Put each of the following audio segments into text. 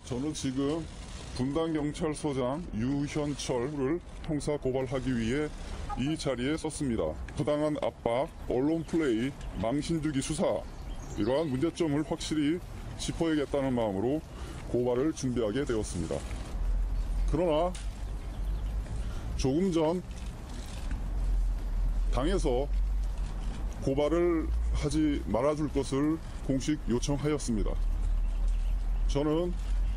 저는 지금 분당경찰서장 유현철을 형사 고발하기 위해 이 자리에 섰습니다. 부당한 압박, 언론 플레이, 망신주기 수사, 이러한 문제점을 확실히 짚어야겠다는 마음으로 고발을 준비하게 되었습니다. 그러나 조금 전 당에서 고발을 하지 말아줄 것을 공식 요청하였습니다. 저는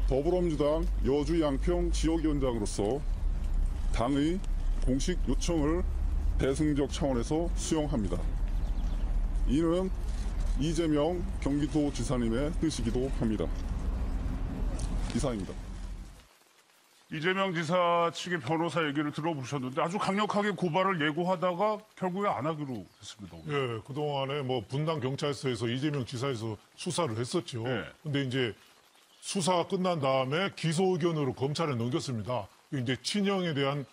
더불어민주당 여주 양평 지역위원장으로서 당의 공식 요청을 대승적 차원에서 수용합니다. 이는 이재명 경기도지사님의 뜻이기도 합니다. 이상입니다. 이재명 지사 측의 변호사 얘기를 들어보셨는데 아주 강력하게 고발을 예고하다가 결국에 안 하기로 했습니다. 예, 그동안에 뭐 분당 경찰서에서 이재명 지사에서 수사를 했었죠. 근데 이제 수사가 끝난 다음에 기소 의견으로 검찰에 넘겼습니다. 이제 친형에 대한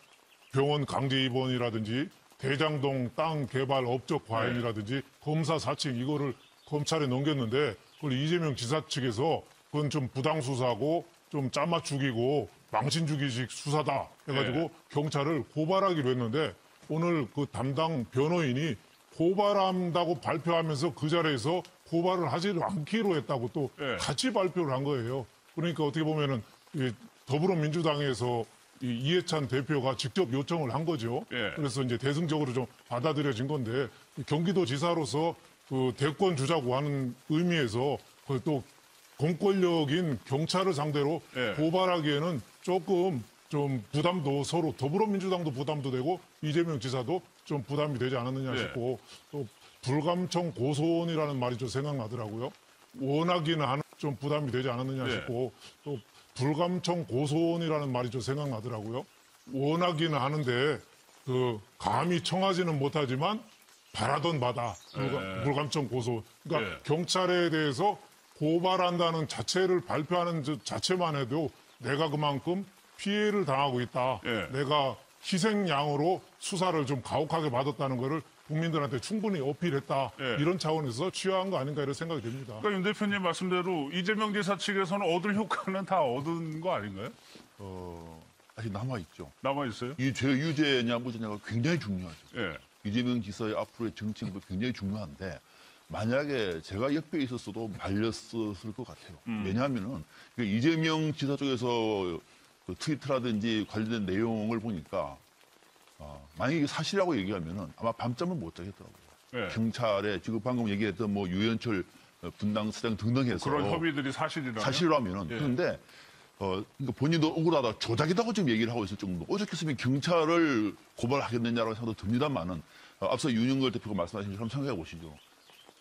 병원 강제 입원이라든지 대장동 땅 개발 업적 과잉이라든지 검사 사칭 이거를 검찰에 넘겼는데 그걸 이재명 지사 측에서 그건 좀 부당 수사고 좀 짜맞추기고 망신주기식 수사다 해가지고 경찰을 고발하기로 했는데 오늘 그 담당 변호인이 고발한다고 발표하면서 그 자리에서 고발을 하지 않기로 했다고 또 같이 발표를 한 거예요. 그러니까 어떻게 보면은 더불어민주당에서 이해찬 대표가 직접 요청을 한 거죠. 그래서 이제 대승적으로 좀 받아들여진 건데 경기도지사로서 그 대권 주자고 하는 의미에서 그걸 또 공권력인 경찰을 상대로 고발하기에는 조금 좀 부담도 서로 더불어민주당도 부담도 되고 이재명 지사도 좀 부담이 되지 않았느냐 싶고 또 불감청 고소원이라는 말이 좀 생각나더라고요. 원하기는 하는 좀 부담이 되지 않았느냐 싶고 또 불감청 고소원이라는 말이 좀 생각나더라고요. 원하기는 하는데 그 감히 청하지는 못하지만 바라던 바다 불감청 고소. 그러니까 경찰에 대해서 고발한다는 자체를 발표하는 자체만 해도 내가 그만큼 피해를 당하고 있다. 내가 희생양으로 수사를 좀 가혹하게 받았다는 거를 국민들한테 충분히 어필했다. 이런 차원에서 취하한 거 아닌가 이런 생각이 듭니다. 그러니까 윤 대표님 말씀대로 이재명 지사 측에서는 얻을 효과는 다 얻은 거 아닌가요? 아직 남아있죠. 남아있어요? 이 죄 유죄냐 무죄냐가 굉장히 중요하죠. 이재명 지사의 앞으로의 정책도 굉장히 중요한데 만약에 제가 옆에 있었어도 말렸을 것 같아요. 왜냐하면은 이재명 지사 쪽에서 그 트위터라든지 관련된 내용을 보니까 만약에 이게 사실이라고 얘기하면은 아마 밤잠을 못 자겠더라고요. 경찰에 지금 방금 얘기했던 뭐 유현철 분당서장 등등 해서 그런 협의들이 사실이라면은 그런데 그러니까 본인도 억울하다 조작이라고 지금 얘기를 하고 있을 정도 오죽했으면 경찰을 고발하겠느냐라고 생각도 듭니다만은 앞서 윤영걸 대표가 말씀하신 것처럼 생각해 보시죠.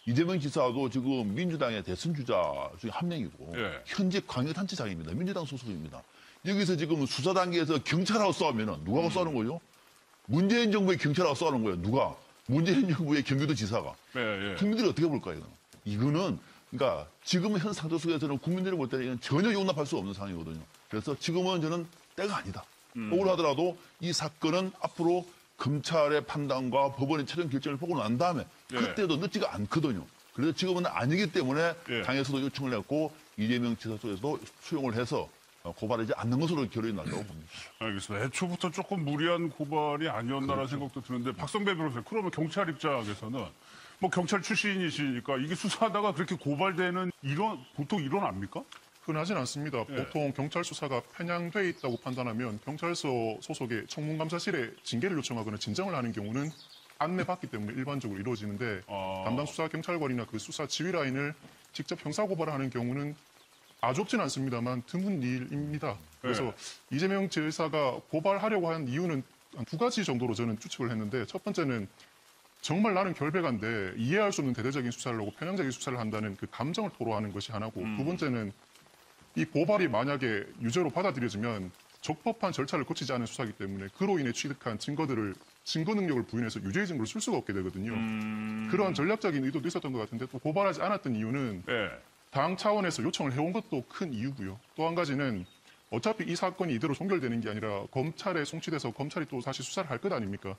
이재명 지사도 지금 민주당의 대선 주자 중에 한 명이고 현재 광역단체장입니다. 민주당 소속입니다. 여기서 지금 수사 단계에서 경찰하고 싸우면은 누가하고 싸우는 거죠? 문재인 정부의 경찰하고 싸우는 거예요. 누가? 문재인 정부의 경기도 지사가. 국민들이 어떻게 볼까요? 이거는 그러니까 지금 현 상태 속에서는 국민들이 볼 때는 전혀 용납할 수 없는 상황이거든요. 그래서 지금은 저는 때가 아니다. 억울하더라도 이 사건은 앞으로 검찰의 판단과 법원의 최종 결정을 보고 난 다음에 그때도 늦지가 않거든요. 그래서 지금은 아니기 때문에 당에서도 요청을 했고 이재명 지사 쪽에서도 수용을 해서 고발하지 않는 것으로 결론이 난다고 봅니다. 알겠습니다. 애초부터 조금 무리한 고발이 아니었나라는 생각도 드는데 박성배 변호사님, 그러면 경찰 입장에서는 뭐 경찰 출신이시니까 이게 수사하다가 그렇게 고발되는 보통 일어납니까? 흔하진 않습니다. 보통 경찰 수사가 편향돼 있다고 판단하면 경찰서 소속의 청문감사실에 징계를 요청하거나 진정을 하는 경우는 안내받기 때문에 일반적으로 이루어지는데 담당 수사 경찰관이나 그 수사 지휘 라인을 직접 형사 고발을 하는 경우는 아주 없진 않습니다만 드문 일입니다. 그래서 이재명 지사가 고발하려고 한 이유는 한 두 가지 정도로 저는 추측을 했는데 첫 번째는 정말 나는 결백한데 이해할 수 없는 대대적인 수사를 하고 편향적인 수사를 한다는 그 감정을 토로하는 것이 하나고 두 번째는 이 고발이 만약에 유죄로 받아들여지면 적법한 절차를 거치지 않은 수사이기 때문에 그로 인해 취득한 증거들을 증거 능력을 부인해서 유죄의 증거를 쓸 수가 없게 되거든요. 그러한 전략적인 의도도 있었던 것 같은데 또 고발하지 않았던 이유는 당 차원에서 요청을 해온 것도 큰 이유고요. 또 한 가지는 어차피 이 사건이 이대로 종결되는 게 아니라 검찰에 송치돼서 검찰이 또 사실 수사를 할 것 아닙니까?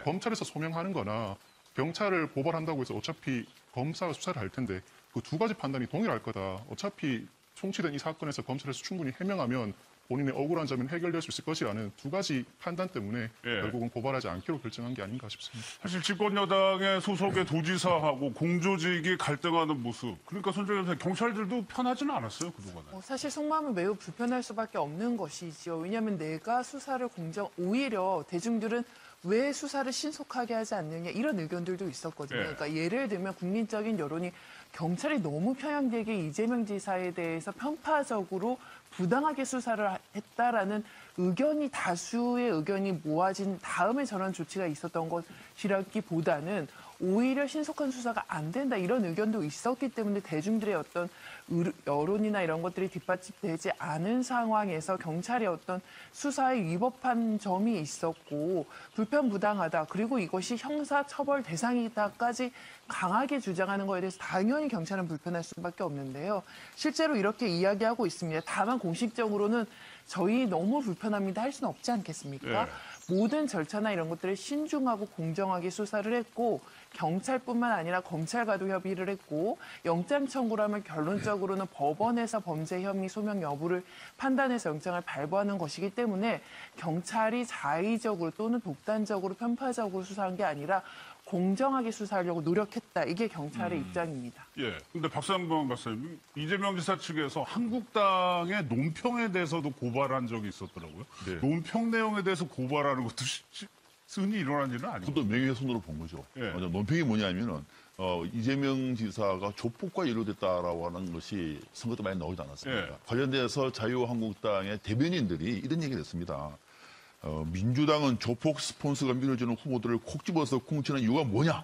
검찰에서 소명하는 거나 경찰을 고발한다고 해서 어차피 검사가 수사를 할 텐데 그 두 가지 판단이 동일할 거다. 어차피 총치된 이 사건에서 검찰에서 충분히 해명하면 본인의 억울한 점은 해결될 수 있을 것이라는 두 가지 판단 때문에 결국은 고발하지 않기로 결정한 게 아닌가 싶습니다. 사실 집권여당의 소속의 도지사하고 공조직이 갈등하는 모습. 그러니까 손정현 선생 경찰들도 편하지는 않았어요, 그동안에. 사실 속마음은 매우 불편할 수밖에 없는 것이죠. 왜냐하면 내가 수사를 오히려 대중들은 왜 수사를 신속하게 하지 않느냐 이런 의견들도 있었거든요. 그러니까 예를 들면 국민적인 여론이 경찰이 너무 편향되게 이재명 지사에 대해서 편파적으로 부당하게 수사를 했다라는 의견이 다수의 의견이 모아진 다음에 저런 조치가 있었던 것이라기보다는 오히려 신속한 수사가 안 된다 이런 의견도 있었기 때문에 대중들의 어떤 여론이나 이런 것들이 뒷받침되지 않은 상황에서 경찰의 어떤 수사에 위법한 점이 있었고 불편부당하다 그리고 이것이 형사처벌 대상이다까지 강하게 주장하는 거에 대해서 당연히 경찰은 불편할 수밖에 없는데요. 실제로 이렇게 이야기하고 있습니다. 다만 공식적으로는 저희 너무 불편합니다 할 수는 없지 않겠습니까? 모든 절차나 이런 것들을 신중하고 공정하게 수사를 했고 경찰뿐만 아니라 검찰과도 협의를 했고 영장 청구를 하면 결론적으로는 법원에서 범죄 혐의 소명 여부를 판단해서 영장을 발부하는 것이기 때문에 경찰이 자의적으로 또는 독단적으로 편파적으로 수사한 게 아니라 공정하게 수사하려고 노력했다. 이게 경찰의 입장입니다. 예. 근데 박상범 박사님, 이재명 지사 측에서 한국당의 논평에 대해서도 고발한 적이 있었더라고요. 네. 논평 내용에 대해서 고발하는 것도 흔히 일어난 일은 아니고. 그것도 명예훼손으로 본 거죠. 예. 논평이 뭐냐면은 이재명 지사가 조폭과 연루됐다라고 하는 것이 선거 때 많이 나오지 않았습니까? 예. 관련돼서 자유한국당의 대변인들이 이런 얘기를 했습니다. 민주당은 조폭 스폰서가 밀어주는 후보들을 콕 집어서 쿵치는 이유가 뭐냐?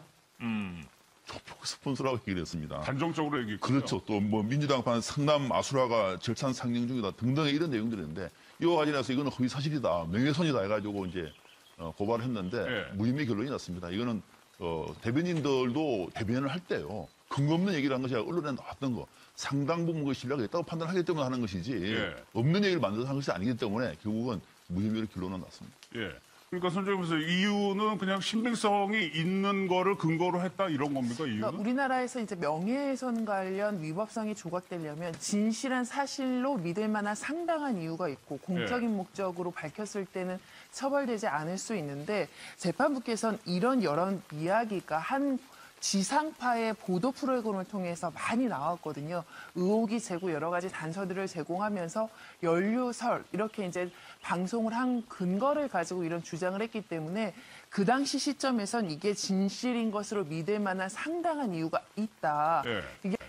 조폭 스폰서라고 얘기를 했습니다. 단정적으로 얘기했죠. 그렇죠. 또 뭐 민주당판 성남 아수라가 절찬 상영 중이다 등등의 이런 내용들이 있는데 이와 관련해서 이거는 허위 사실이다, 명예훼손이다 해가지고 이제 고발을 했는데 무혐의 결론이 났습니다. 이거는 대변인들도 대변을 할 때요. 근거 없는 얘기를 한 것이 언론에 나왔던 거 상당 부분 그 신뢰가 있다고 판단하기 때문에 하는 것이지 없는 얘기를 만들어서 한 것이 아니기 때문에 결국은 무혐의로 결론은 났습니다. 예. 그러니까 손정현 선생 이유는 그냥 신빙성이 있는 거를 근거로 했다 이런 겁니까? 이유는? 그러니까 우리나라에서 이제 명예훼손 관련 위법성이 조각되려면 진실한 사실로 믿을 만한 상당한 이유가 있고 공적인 목적으로 밝혔을 때는 처벌되지 않을 수 있는데 재판부께서는 이런 여러 이야기가 한 지상파의 보도 프로그램을 통해서 많이 나왔거든요. 의혹이 제고 여러 가지 단서들을 제공하면서 연루설 이렇게 이제 방송을 한 근거를 가지고 이런 주장을 했기 때문에 그 당시 시점에선 이게 진실인 것으로 믿을 만한 상당한 이유가 있다.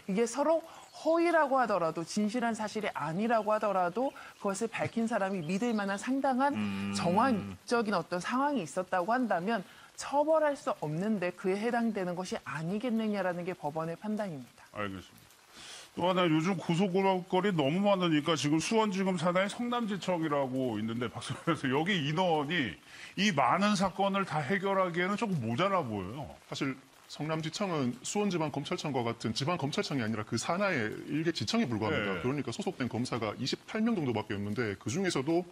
이게 서로 허위라고 하더라도 진실한 사실이 아니라고 하더라도 그것을 밝힌 사람이 믿을 만한 상당한 정황적인 어떤 상황이 있었다고 한다면 처벌할 수 없는데 그에 해당되는 것이 아니겠느냐라는 게 법원의 판단입니다. 알겠습니다. 또 하나 요즘 고소고발거리 너무 많으니까 지금 수원지검 산하의 성남지청이라고 있는데 박사님께서 여기 인원이 이 많은 사건을 다 해결하기에는 조금 모자라 보여요. 사실 성남지청은 수원지방검찰청과 같은 지방검찰청이 아니라 그 산하의 일개 지청에 불과합니다. 그러니까 소속된 검사가 28명 정도밖에 없는데 그중에서도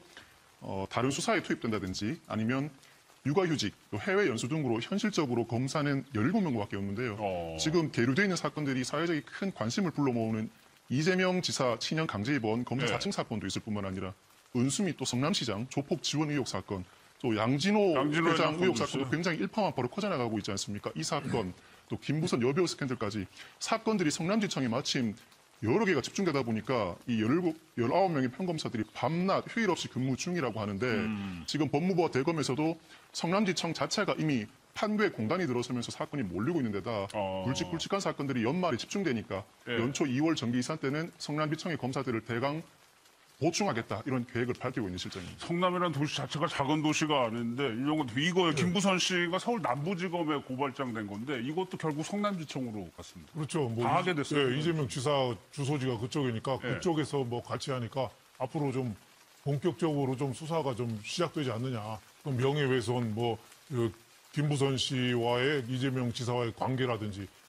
다른 수사에 투입된다든지 아니면 육아휴직, 해외 연수 등으로 현실적으로 검사는 17명밖에 없는데요. 지금 계류되어 있는 사건들이 사회적인 큰 관심을 불러모으는 이재명 지사 친형 강제 입원 검사 사칭 사건도 있을 뿐만 아니라 은수미 또 성남시장 조폭 지원 의혹 사건, 또 양진호 회장 의혹 사건도 굉장히 일파만파로 커져나가고 있지 않습니까? 이 사건, 또 김부선 여배우 스캔들까지 사건들이 성남지청에 마침 여러 개가 집중되다 보니까 이 19명의 평검사들이 밤낮 휴일 없이 근무 중이라고 하는데 지금 법무부와 대검에서도 성남지청 자체가 이미 판교에 공단이 들어서면서 사건이 몰리고 있는 데다 굵직굵직한 사건들이 연말에 집중되니까 연초 2월 정기 이사 때는 성남지청의 검사들을 대강 보충하겠다 이런 계획을 밝히고 있는 실정입니다. 성남이라는 도시 자체가 작은 도시가 아닌데 이거 김부선 씨가 서울 남부지검에 고발장 된 건데 이것도 결국 성남지청으로 갔습니다. 그렇죠. 뭐 다 하게 됐어요. 이재명 지사 주소지가 그쪽이니까 그쪽에서 뭐 같이 하니까 앞으로 좀 본격적으로 좀 수사가 좀 시작되지 않느냐. 명예훼손 김부선 씨와의 이재명 지사와의 관계라든지